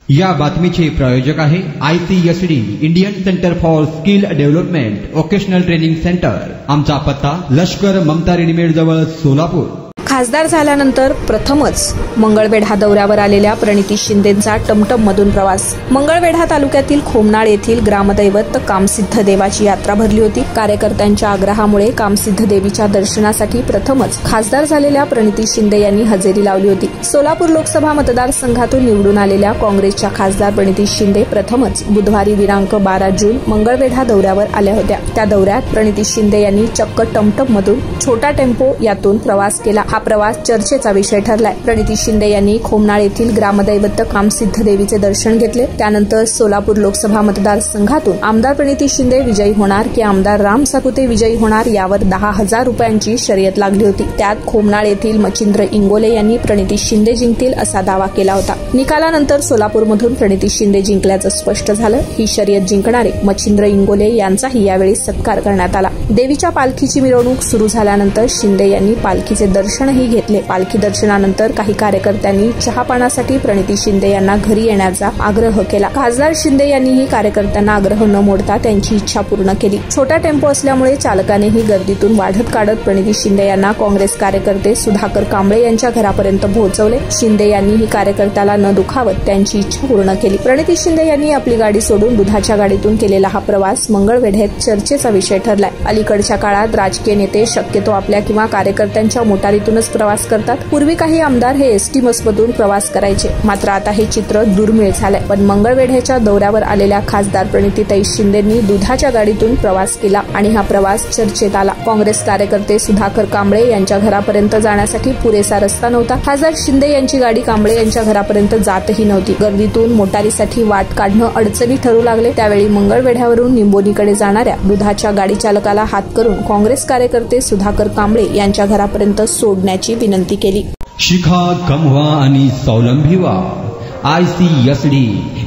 या बातमीचे प्रायोजक आहे ICSD Indian centre for skill development vocational training centre. आमचा पत्ता लष्कर ममता रेडीमेड जवळ सोलापूर। खासदार झाल्यानंतर प्रथमच मंगळवेढा दौऱ्यावर आलेल्या प्रणिती शिंदेंचा टमटम मधून प्रवास। मंगळवेढा तालुक्यातील खोमनाळ येथील ग्रामदैवत कामसिद्ध देवाची यात्रा भरली होती। कार्यकर्त्यांच्या आग्रहामुळे कामसिद्ध देवीच्या दर्शनासाठी प्रथमच खासदार झालेल्या प्रणिती शिंदे यांनी हजेरी लावली होती। सोलापूर लोकसभा मतदारसंघातून निवडून आलेल्या काँग्रेसच्या खासदार प्रणिती शिंदे प्रथमच बुधवारी दिनांक 12 जून मंगळवेढा दौऱ्यावर आल्या होत्या। त्या दौऱ्यात प्रणिती शिंदे यांनी चक्क टमटम मधून छोटा टेम्पो यातून प्रवास केला। हा प्रवास चर्चेचा विषय ठरलाय। प्रणिती शिंदे यांनी खोमनाळ येथील ग्रामदैवत कामसिद्ध देवीचे दर्शन घेतले। त्यानंतर सोलापूर लोकसभा मतदारसंघातून आमदार प्रणिती शिंदे विजयी होणार की आमदार राम सातपुते विजयी होणार यावर 10,000 रुपयांची शर्यत लागली होती। त्यात खोमनाळ येथील मच्छिंद्र इंगोले यांनी प्रणिती शिंदे जिंकतील असा दावा केला होता। निकालानंतर सोलापूरमधून प्रणिती शिंदे जिंकल्याचं स्पष्ट झालं। ही शर्यत जिंकणारे मच्छिंद्र इंगोले यांचाही यावेळी सत्कार करण्यात आला। देवीच्या पालखीची मिरवणूक सुरू झाल्यानंतर शिंदे यांनी पालखीचे दर्शनही घेतले। पालखी दर्शनानंतर काही कार्यकर्त्यांनी चहापानासाठी प्रणिती शिंदे यांना घरी येण्याचा आग्रह केला। खासदार शिंदे यांनीही कार्यकर्त्यांना आग्रह न मोडता त्यांची इच्छा पूर्ण केली। छोटा टेम्पो असल्यामुळे चालकानेही गर्दीतून वाढत काढत प्रणिती शिंदे यांना काँग्रेस कार्यकर्ते सुधाकर कांबळे यांच्या घरापर्यंत पोहोचवले। शिंदे यांनीही कार्यकर्त्याला न दुखावत त्यांची इच्छा पूर्ण केली। प्रणिती शिंदे यांनी आपली गाडी सोडून दुधाच्या गाडीतून केलेला हा प्रवास मंगळवेढ्यात चर्चेचा विषय ठरलाय। अलीकडच्या काळात राजकीय नेते शक्यतो आपल्या किंवा कार्यकर्त्यांच्या मोटारीतूनच प्रवास करतात। पूर्वी काही आमदार हे एसटी बसमधून प्रवास करायचे, मात्र आता हे चित्र दुर्मिळ झालंय। पण मंगळवेढ्याच्या दौऱ्यावर आलेल्या खासदार प्रणितीताई शिंदेंनी दुधाच्या गाडीतून प्रवास केला आणि हा प्रवास चर्चेत आला। काँग्रेस कार्यकर्ते सुधाकर कांबळे यांच्या घरापर्यंत जाण्यासाठी पुरेसा रस्ता नव्हता। खासदार शिंदे यांची गाडी कांबळे यांच्या घरापर्यंत जातही नव्हती। गर्दीतून मोटारीसाठी वाट काढणं अडचणी ठरू लागले। त्यावेळी मंगळवेढ्यावरून निंबोनीकडे जाणाऱ्या दुधाच्या गाडी चालकाला हात करून काँग्रेस कार्यकर्ते सुधाकर कांबळे यांच्या घरापर्यंत सोडण्याची विनंती केली। शिखा कमवा आणि स्वावलंबी व्हा। ICSD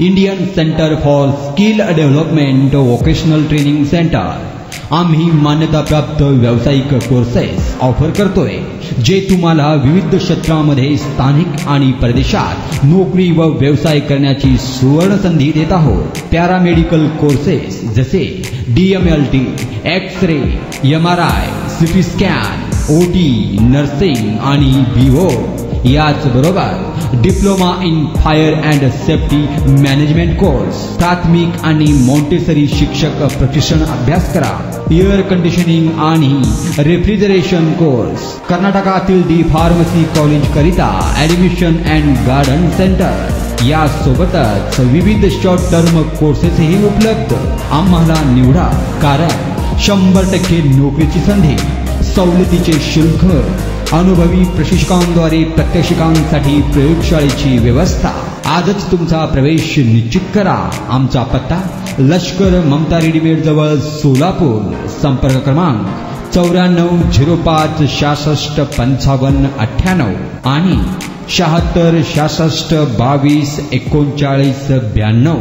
Indian centre for skill development vocational training centre आम्ही मान्यताप्राप्त व्यावसायिक कोर्सेस ऑफर करतोय, जे तुम्हाला विविध क्षेत्रांमध्ये स्थानिक आणि परदेशात नोकरी व व्यवसाय करण्याची सुवर्ण संधी देत आहोत। पॅरामेडिकल कोर्सेस जसे DMLT, X ray, MRI, CT scan, OT, nursing आणि BO याचबरोबर diploma in fire and safety management course, प्राथमिक आणि मॉन्टेसरी शिक्षक प्रशिक्षण अभ्यास करा। एअर कंडिशनिंग आणि रेफ्रिजरेशन कोर्स, कर्नाटकातील डी फार्मसी कॉलेज करिता ऍडमिशन अँड गार्डन सेंटर यासोबतच विविध शॉर्ट टर्म कोर्सेसही उपलब्ध। आम्हाला निवडा, कारण 100% नोकरीची संधी, सवलतीचे शुल्क, अनुभवी प्रशिक्षकांद्वारे प्रात्यक्षिकांसाठी प्रयोगशाळेची व्यवस्था। आजच तुमचा प्रवेश निश्चित करा। आमचा पत्ता लष्कर ममता रेडीमेड जवळ सोलापूर। संपर्क क्रमांक 9405 66 55 98 आणि 76 66 22 39 92।